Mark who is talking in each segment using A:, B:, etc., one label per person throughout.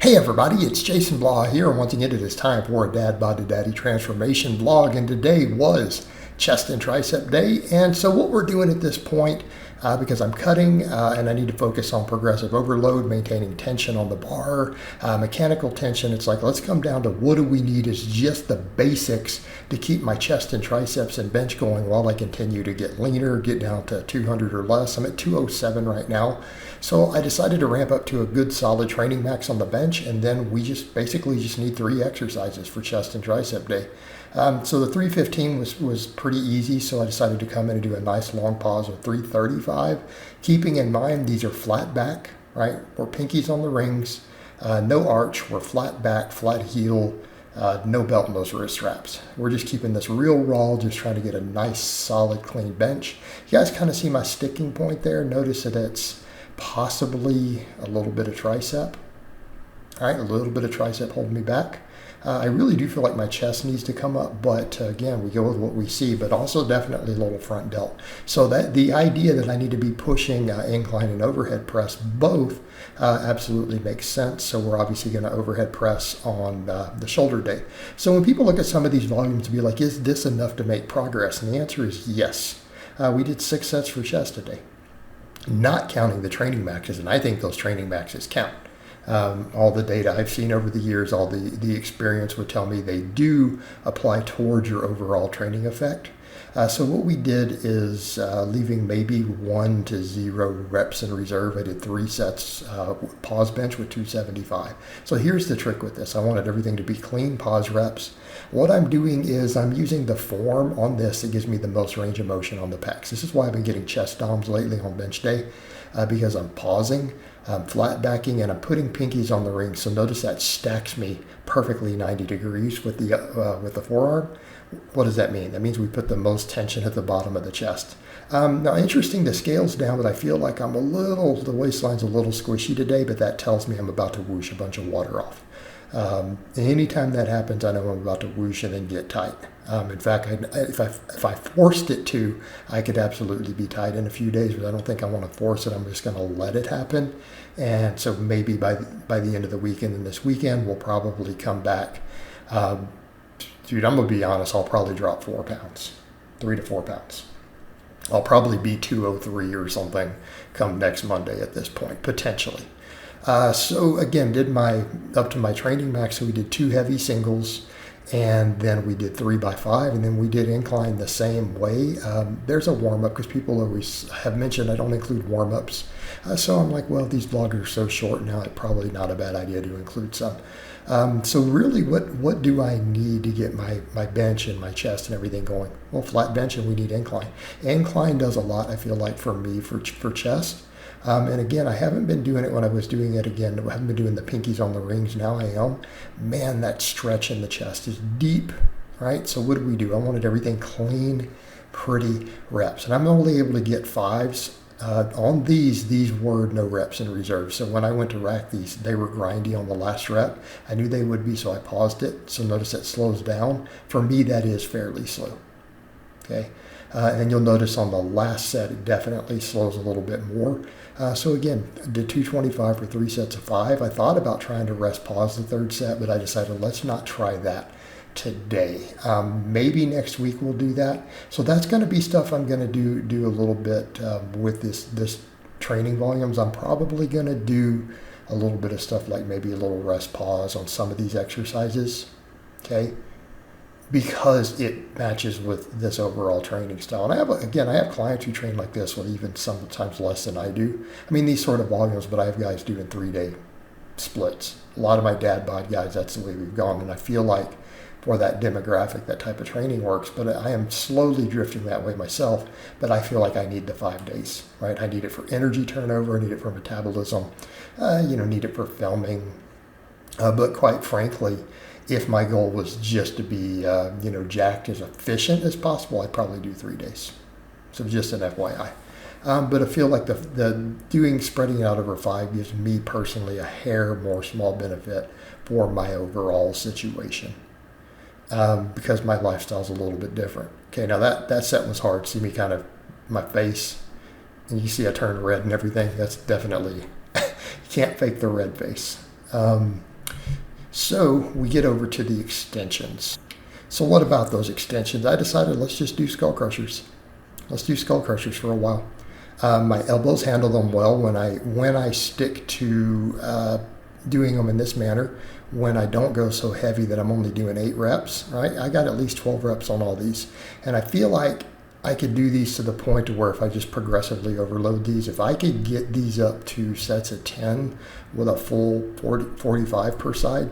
A: Hey everybody, it's Jason Blaha here, and once again it is time for a Dadbod to Daddy transformation vlog, and today was chest and tricep day. And so what we're doing at this point, because I'm cutting and I need to focus on progressive overload, maintaining tension on the bar, mechanical tension, it's like let's come down to what do we need is just the basics to keep my chest and triceps and bench going while I continue to get leaner, get down to 200 or less. I'm at 207 right now. So I decided to ramp up to a good solid training max on the bench, and then we basically need 3 exercises for chest and tricep day. So the 315 was pretty easy, so I decided to come in and do a nice long pause of 335, keeping in mind these are flat back, right? We're pinkies on the rings, no arch, we're flat back, flat heel, no belt in those wrist straps. We're just keeping this real raw, just trying to get a nice solid clean bench. You guys kind of see my sticking point there. Notice that it's possibly a little bit of tricep. All right, a little bit of tricep holding me back. I really do feel like my chest needs to come up, but again, we go with what we see, but also definitely a little front delt. So that the idea that I need to be pushing incline and overhead press both absolutely makes sense. So we're obviously going to overhead press on the shoulder day. So when people look at some of these volumes and be like, is this enough to make progress? And the answer is yes. We did 6 sets for chest today, not counting the training maxes, and I think those training maxes count. All the data I've seen over the years, all the experience would tell me they do apply towards your overall training effect. So what we did is leaving maybe 1 to 0 reps in reserve. I did 3 sets pause bench with 275. So here's the trick with this. I wanted everything to be clean pause reps. What I'm doing is I'm using the form on this that gives me the most range of motion on the pecs. This is why I've been getting chest DOMs lately on bench day, because I'm pausing, I'm flat backing, and I'm putting pinkies on the ring. So notice that stacks me perfectly 90 degrees with the forearm. What does that mean? That means we put the most tension at the bottom of the chest. Now, interesting, the scale's down, but I feel like the waistline's a little squishy today, but that tells me I'm about to whoosh a bunch of water off. Anytime that happens, I know I'm about to whoosh and then get tight. In fact, if I forced it to, I could absolutely be tight in a few days, but I don't think I want to force it. I'm just going to let it happen. And so maybe by the end of the weekend and this weekend, we'll probably come back. Dude, I'm going to be honest, I'll probably drop 4 pounds, 3 to 4 pounds. I'll probably be 203 or something come next Monday at this point, potentially. So again, up to my training max, so we did 2 heavy singles, and then we did 3 by 5, and then we did incline the same way. There's a warm-up, because people always have mentioned I don't include warm-ups. So I'm like, well, these vlogs are so short now, it's probably not a bad idea to include some. So really, what do I need to get my bench and my chest and everything going? Well, flat bench, and we need incline. Incline does a lot, I feel like, for me, for chest. And again, I haven't been doing it when I was doing it again. I haven't been doing the pinkies on the rings. Now I am. Man, that stretch in the chest is deep, right? So what do? I wanted everything clean, pretty reps. And I'm only able to get 5s. On these were no reps in reserve. So when I went to rack these, they were grindy on the last rep. I knew they would be, so I paused it. So notice it slows down. For me, that is fairly slow. Okay. And you'll notice on the last set, it definitely slows a little bit more. So again, I did 225 for 3 sets of 5. I thought about trying to rest pause the 3rd set, but I decided let's not try that today. Maybe next week we'll do that. So that's going to be stuff I'm going to do a little bit with this training volumes. I'm probably going to do a little bit of stuff like maybe a little rest pause on some of these exercises. Okay. Because it matches with this overall training style. And I have clients who train like this with even sometimes less than I do. I mean, these sort of volumes, but I have guys doing 3-day splits. A lot of my Dadbod guys, that's the way we've gone. And I feel like for that demographic, that type of training works, but I am slowly drifting that way myself. But I feel like I need the 5 days, right? I need it for energy turnover. I need it for metabolism. Need it for filming. But quite frankly, if my goal was just to be, jacked as efficient as possible, I'd probably do 3 days. So just an FYI. But I feel like spreading it out over 5 gives me personally a hair more small benefit for my overall situation. Because my lifestyle is a little bit different. Okay, now that set was hard. See me kind of, my face, and you see I turned red and everything. That's definitely, you can't fake the red face. So we get over to the extensions. So what about those extensions? I decided let's just do skull crushers. Let's do skull crushers for a while. My elbows handle them well when I stick to doing them in this manner. When I don't go so heavy that I'm only doing 8 reps, right? I got at least 12 reps on all these. And I feel like I could do these to the point to where if I just progressively overload these, if I could get these up to sets of 10 with a full 45 per side,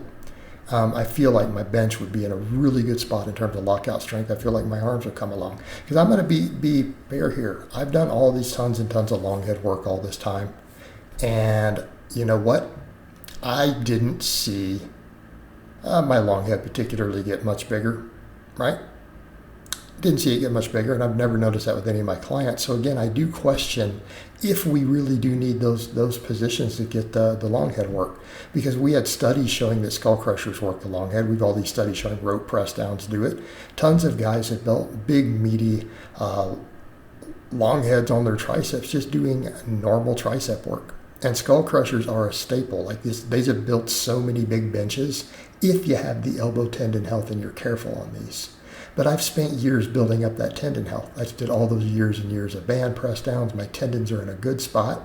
A: I feel like my bench would be in a really good spot in terms of lockout strength. I feel like my arms would come along. Because I'm going to be fair here. I've done all these tons and tons of long head work all this time. And you know what? I didn't see my long head particularly get much bigger, right? Didn't see it get much bigger, and I've never noticed that with any of my clients. So again, I do question if we really do need those positions to get the long head work, because we had studies showing that skull crushers work the long head. We've all these studies showing rope press downs do it. Tons of guys have built big, meaty long heads on their triceps just doing normal tricep work. And skull crushers are a staple. Like this, they have built so many big benches if you have the elbow tendon health and you're careful on these. But I've spent years building up that tendon health. I did all those years and years of band press downs. My tendons are in a good spot.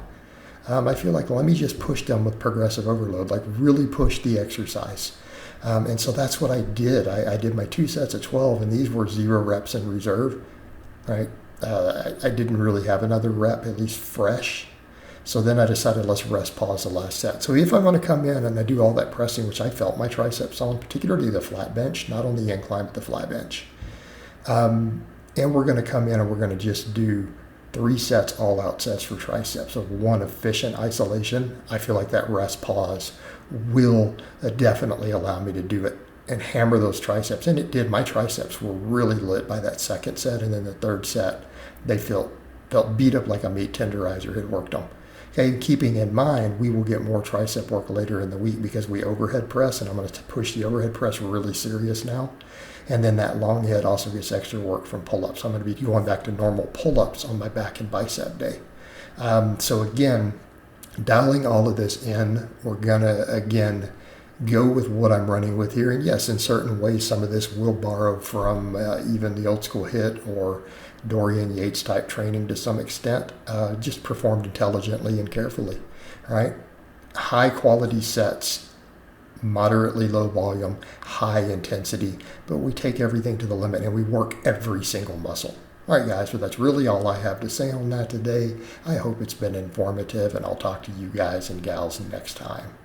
A: I feel like, let me just push them with progressive overload, like really push the exercise. And so that's what I did. I did my 2 sets of 12, and these were 0 reps in reserve, right? I didn't really have another rep, at least fresh. So then I decided let's rest pause the last set. So if I'm going to come in and I do all that pressing, which I felt my triceps on, particularly the flat bench, not on the incline, but the flat bench. And we're going to come in and we're going to just do 3 sets, all out sets for triceps of 1 efficient isolation. I feel like that rest pause will definitely allow me to do it and hammer those triceps. And it did. My triceps were really lit by that second set. And then the third set, they felt beat up like a meat tenderizer had worked them. Okay, keeping in mind, we will get more tricep work later in the week because we overhead press, and I'm going to push the overhead press really serious now. And then that long head also gets extra work from pull-ups. I'm going to be going back to normal pull-ups on my back and bicep day. So again, dialing all of this in, we're going to, again, go with what I'm running with here. And yes, in certain ways, some of this will borrow from even the old school HIIT or Dorian Yates type training to some extent, just performed intelligently and carefully, right? High quality sets, moderately low volume, high intensity, but we take everything to the limit and we work every single muscle. All right, guys, so that's really all I have to say on that today. I hope it's been informative, and I'll talk to you guys and gals next time.